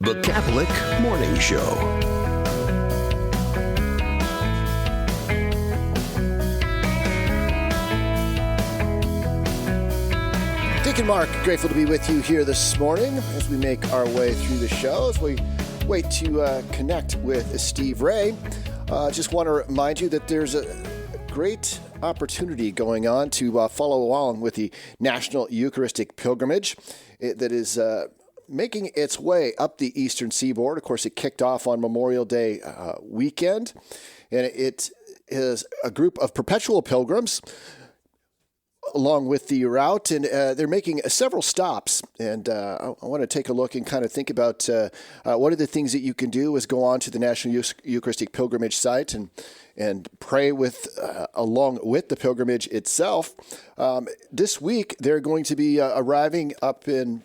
The Catholic Morning Show. Deacon Mark, grateful to be with you here this morning as we make our way through the show, as we wait to connect with Steve Ray. Just want to remind you that there's a great opportunity going on to follow along with the National Eucharistic Pilgrimage that is making its way up the eastern seaboard. Of course, it kicked off on Memorial Day weekend, and it is a group of perpetual pilgrims along with the route, and they're making several stops. And I want to take a look and kind of think about what are the things that you can do is go on to the National Eucharistic Pilgrimage site and pray with along with the pilgrimage itself. This week, they're going to be arriving up in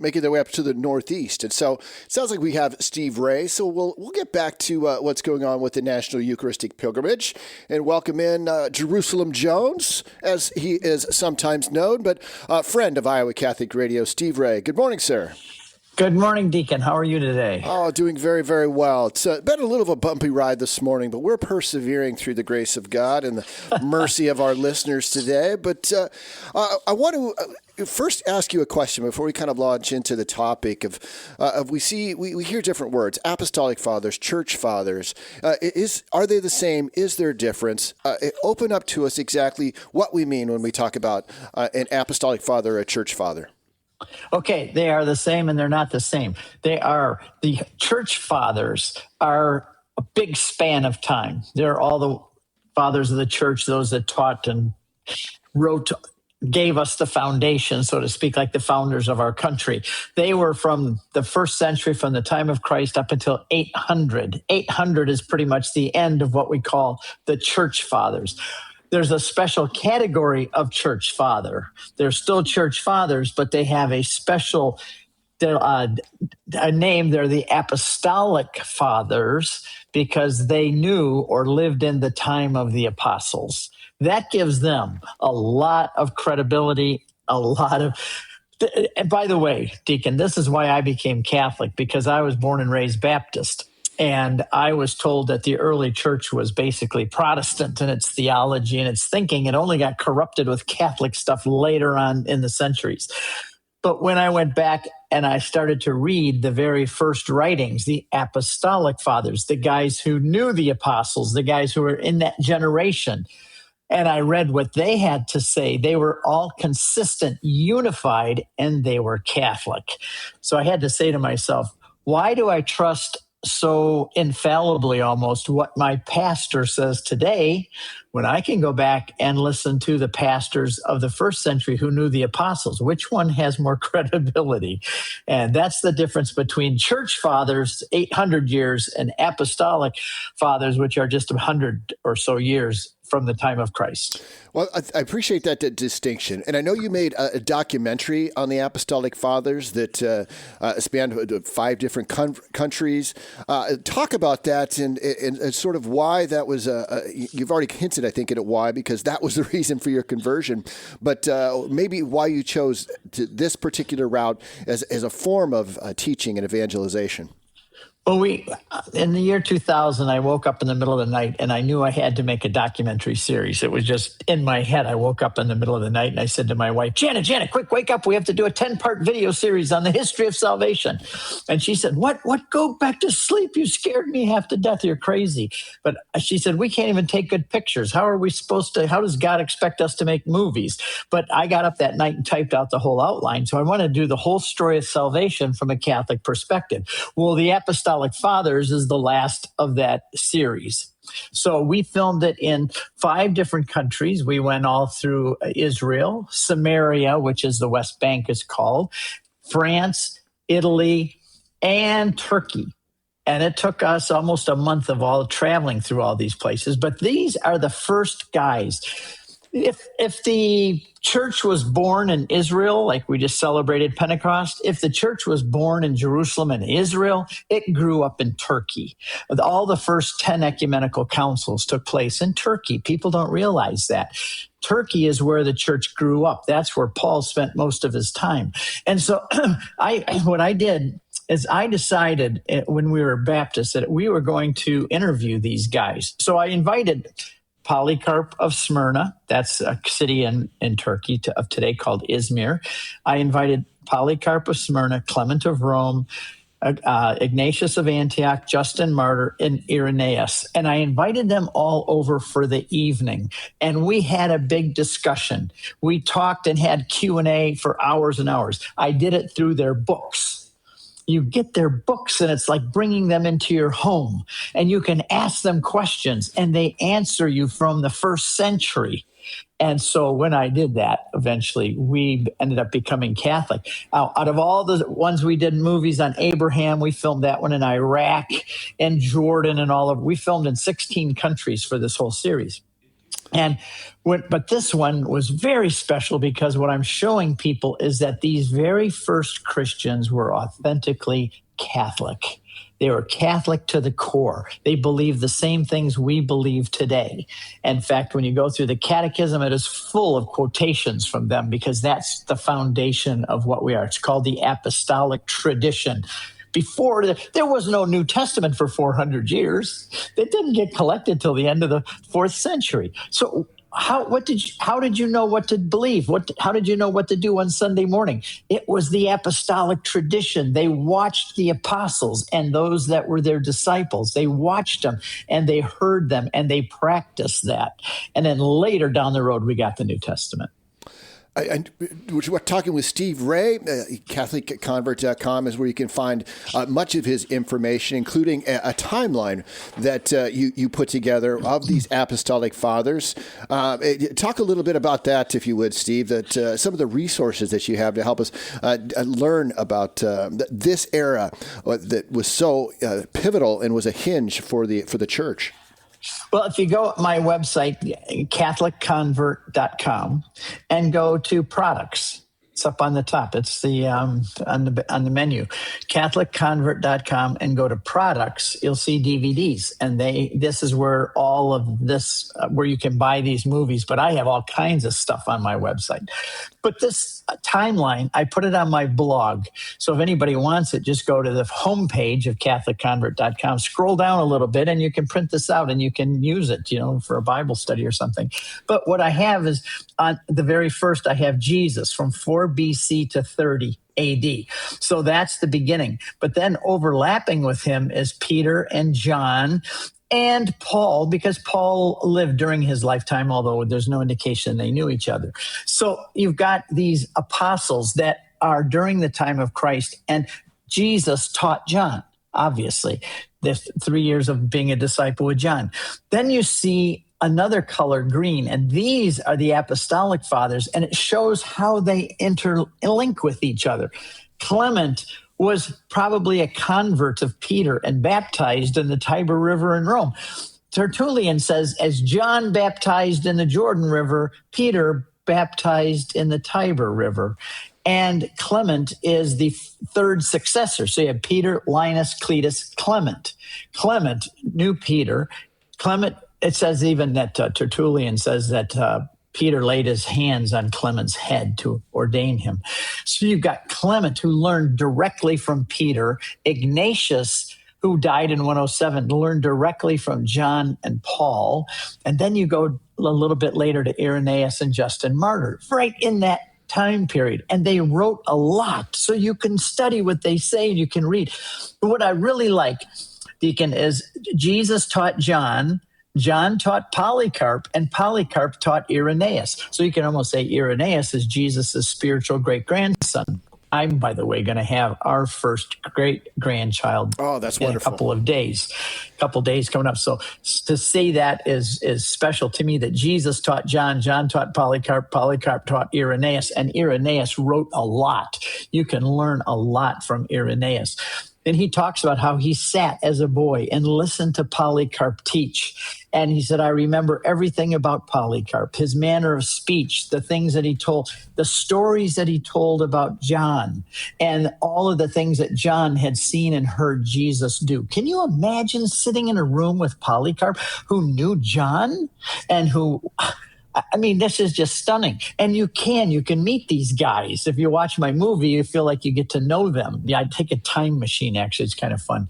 making their way up to the northeast. And so it sounds like we have Steve Ray. So we'll get back to what's going on with the National Eucharistic Pilgrimage and welcome in Jerusalem Jones, as he is sometimes known, but a friend of Iowa Catholic Radio, Steve Ray. Good morning, sir. Good morning, Deacon. How are you today? Oh, doing very, very well. It's been a little of a bumpy ride this morning, but we're persevering through the grace of God and the mercy of our listeners today. But I want to first ask you a question before we kind of launch into the topic of we hear different words: Apostolic Fathers, Church Fathers. Are they the same? Is there a difference? Open up to us exactly what we mean when we talk about an Apostolic Father or a Church Father. Okay, they are the same and they're not the same. The Church Fathers are a big span of time. They're all the fathers of the church, those that taught and gave us the foundation, so to speak, like the founders of our country. They were from the first century, from the time of Christ up until 800. 800 is pretty much the end of what we call the Church Fathers. There's a special category of church father. They're still church fathers, but they have a special name. They're the Apostolic Fathers because they knew or lived in the time of the apostles. That gives them a lot of credibility, and by the way, Deacon, this is why I became Catholic, because I was born and raised Baptist. And I was told that the early church was basically Protestant in its theology and its thinking. It only got corrupted with Catholic stuff later on in the centuries. But when I went back and I started to read the very first writings, the Apostolic Fathers, the guys who knew the apostles, the guys who were in that generation, and I read what they had to say, they were all consistent, unified, and they were Catholic. So I had to say to myself, why do I trust so infallibly almost what my pastor says today when I can go back and listen to the pastors of the first century who knew the apostles? Which one has more credibility? And that's the difference between church fathers, 800 years, and apostolic fathers, which are just 100 or so years from the time of Christ. Well, I appreciate that distinction. And I know you made a documentary on the Apostolic Fathers that spanned 5 different countries. Talk about that and sort of why that was, you've already hinted, I think, at why, because that was the reason for your conversion. But maybe why you chose this particular route as a form of teaching and evangelization. Well, in the year 2000, I woke up in the middle of the night and I knew I had to make a documentary series. It was just in my head. I woke up in the middle of the night and I said to my wife, Janet, quick, wake up. We have to do a 10-part video series on the history of salvation. And she said, what, go back to sleep. You scared me half to death. You're crazy. But she said, we can't even take good pictures. How does God expect us to make movies? But I got up that night and typed out the whole outline. So I want to do the whole story of salvation from a Catholic perspective. Well, the Apostolic Fathers is the last of that series. So we filmed it in 5 different countries. We went all through Israel, Samaria, which is the West Bank is called, France, Italy, and Turkey. And it took us almost a month of all traveling through all these places. But these are the first guys. If the church was born in Israel, like we just celebrated Pentecost, if the church was born in Jerusalem and Israel, it grew up in Turkey. All the first 10 ecumenical councils took place in Turkey. People don't realize that. Turkey is where the church grew up. That's where Paul spent most of his time. And so what I did is I decided when we were Baptists that we were going to interview these guys. So I invited Polycarp of Smyrna. That's a city in Turkey of today called Izmir. I invited Polycarp of Smyrna, Clement of Rome, Ignatius of Antioch, Justin Martyr, and Irenaeus. And I invited them all over for the evening. And we had a big discussion. We talked and had Q&A for hours and hours. I did it through their books. You get their books, and it's like bringing them into your home. And you can ask them questions, and they answer you from the first century. And so when I did that, eventually we ended up becoming Catholic. Out of all the ones we did movies on Abraham, we filmed that one in Iraq and Jordan and we filmed in 16 countries for this whole series. But this one was very special because what I'm showing people is that these very first Christians were authentically Catholic. They were Catholic to the core. They believed the same things we believe today. In fact, when you go through the catechism, it is full of quotations from them because that's the foundation of what we are. It's called the apostolic tradition. Before, there was no New Testament for 400 years. It didn't get collected till the end of the 4th century. So how did you know what to believe? How did you know what to do on Sunday morning? It was the apostolic tradition. They watched the apostles and those that were their disciples. They watched them and they heard them and they practiced that. And then later down the road, we got the New Testament. We're talking with Steve Ray. CatholicConvert.com is where you can find much of his information, including a timeline that you put together of these Apostolic Fathers. Talk a little bit about that, if you would, Steve, that some of the resources that you have to help us learn about this era that was so pivotal and was a hinge for the church. Well, if you go to my website, CatholicConvert.com, and go to products, it's up on the top. It's the on the menu, CatholicConvert.com, and go to products. You'll see DVDs, and this is where all of this, where you can buy these movies. But I have all kinds of stuff on my website. But this timeline, I put it on my blog. So if anybody wants it, just go to the homepage of CatholicConvert.com, scroll down a little bit, and you can print this out and you can use it, for a Bible study or something. But what I have is on the very first, I have Jesus from 4 BC to 30 AD. So that's the beginning. But then overlapping with him is Peter and John and Paul, because Paul lived during his lifetime, although there's no indication they knew each other. So you've got these apostles that are during the time of Christ, and Jesus taught John, obviously, the 3 years of being a disciple with John. Then you see another color, green, and these are the Apostolic Fathers, and it shows how they interlink with each other. Clement was probably a convert of Peter and baptized in the Tiber River in Rome. Tertullian says, as John baptized in the Jordan River, Peter baptized in the Tiber River. And Clement is the third successor. So you have Peter, Linus, Cletus, Clement. Clement knew Peter. Clement, it says even that Tertullian says that Peter laid his hands on Clement's head to ordain him. So you've got Clement, who learned directly from Peter. Ignatius, who died in 107, learned directly from John and Paul. And then you go a little bit later to Irenaeus and Justin Martyr, right in that time period. And they wrote a lot. So you can study what they say and you can read. But what I really like, Deacon, is Jesus taught John, John taught Polycarp, and Polycarp taught Irenaeus. So you can almost say Irenaeus is Jesus' spiritual great-grandson. I'm, by the way, going to have our first great-grandchild in a couple of days. A couple of days coming up. So to say that is special to me, that Jesus taught John, John taught Polycarp, Polycarp taught Irenaeus, and Irenaeus wrote a lot. You can learn a lot from Irenaeus. And he talks about how he sat as a boy and listened to Polycarp teach. And he said, I remember everything about Polycarp, his manner of speech, the things that he told, the stories that he told about John, and all of the things that John had seen and heard Jesus do. Can you imagine sitting in a room with Polycarp, who knew John and who... I mean, this is just stunning. And you can meet these guys. If you watch my movie, you feel like you get to know them. Yeah, I take a time machine, actually. It's kind of fun.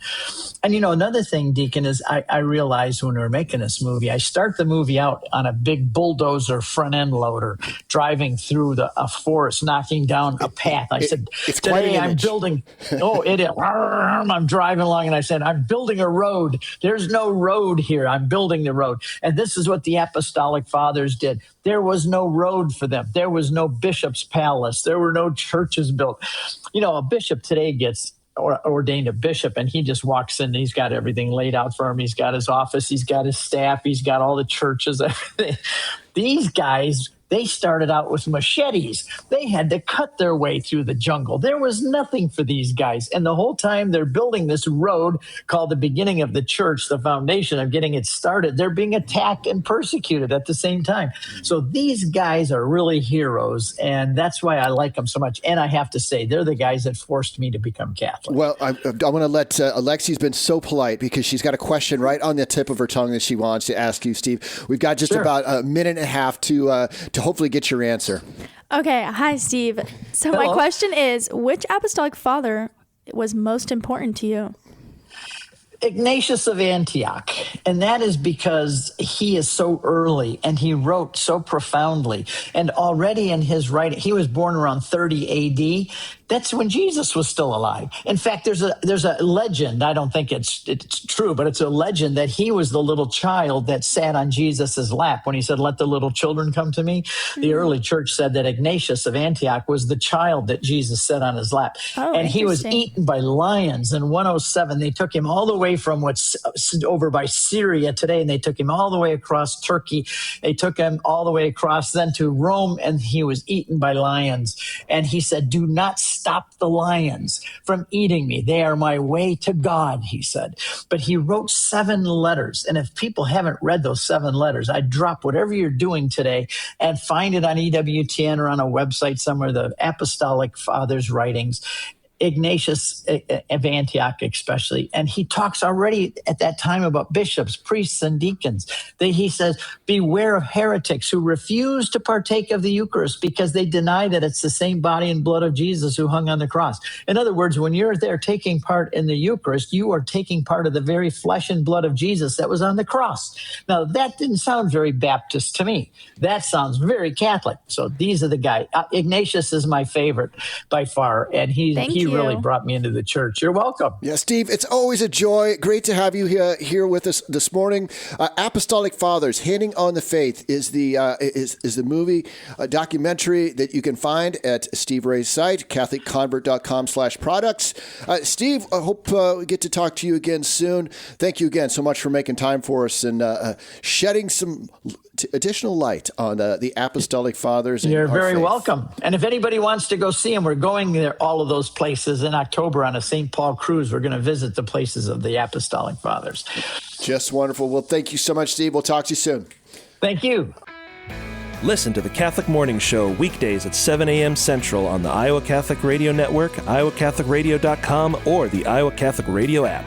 And, another thing, Deacon, is I realized when we were making this movie, I start the movie out on a big bulldozer front end loader driving through a forest, knocking down a path. I said, today I'm building, it is. I'm driving along and I said, I'm building a road. There's no road here. I'm building the road. And this is what the Apostolic Fathers did. There was no road for them. There was no bishop's palace. There were no churches built. A bishop today gets ordained a bishop and he just walks in and he's got everything laid out for him. He's got his office. He's got his staff. He's got all the churches, everything. These guys, they started out with machetes. They had to cut their way through the jungle. There was nothing for these guys. And the whole time they're building this road called the beginning of the church, the foundation of getting it started, they're being attacked and persecuted at the same time. So these guys are really heroes. And that's why I like them so much. And I have to say, they're the guys that forced me to become Catholic. Well, I want to let Alexi's been so polite because she's got a question right on the tip of her tongue that she wants to ask you, Steve. We've got just about a minute and a half to hopefully get your answer. Okay. Hi, Steve. So Hello. My question is, which apostolic father was most important to you? Ignatius of Antioch. And that is because he is so early and he wrote so profoundly. And already in his writing, he was born around 30 AD. That's when Jesus was still alive. In fact, there's a legend. I don't think it's true, but it's a legend that he was the little child that sat on Jesus's lap when he said, "Let the little children come to me." Mm-hmm. The early church said that Ignatius of Antioch was the child that Jesus sat on his lap. And he was eaten by lions. In 107, they took him all the way from what's over by Syria today, and they took him all the way across Turkey. They took him all the way across then to Rome, and he was eaten by lions. And he said, "Do not stop the lions from eating me. They are my way to God," he said. But he wrote 7 letters. And if people haven't read those 7 letters, I'd drop whatever you're doing today and find it on EWTN or on a website somewhere, the Apostolic Fathers writings. Ignatius of Antioch especially. And he talks already at that time about bishops, priests, and deacons. He says, beware of heretics who refuse to partake of the Eucharist because they deny that it's the same body and blood of Jesus who hung on the cross. In other words, when you're there taking part in the Eucharist, you are taking part of the very flesh and blood of Jesus that was on the cross. Now, that didn't sound very Baptist to me. That sounds very Catholic. So these are the guys. Ignatius is my favorite by far, and he really brought me into the church. You're welcome. Yeah, Steve, it's always a joy. Great to have you here with us this morning. Apostolic Fathers, Handing on the Faith is the movie documentary that you can find at Steve Ray's site, CatholicConvert.com/products. Steve, I hope we get to talk to you again soon. Thank you again so much for making time for us and shedding some additional light on the Apostolic Fathers. You're very welcome. And if anybody wants to go see them, we're going there, all of those places in October on a St. Paul cruise. We're going to visit the places of the Apostolic Fathers. Just wonderful. Well, thank you so much, Steve. We'll talk to you soon. Thank you. Listen to the Catholic Morning Show weekdays at 7 a.m. Central on the Iowa Catholic Radio Network, iowacatholicradio.com, or the Iowa Catholic Radio app.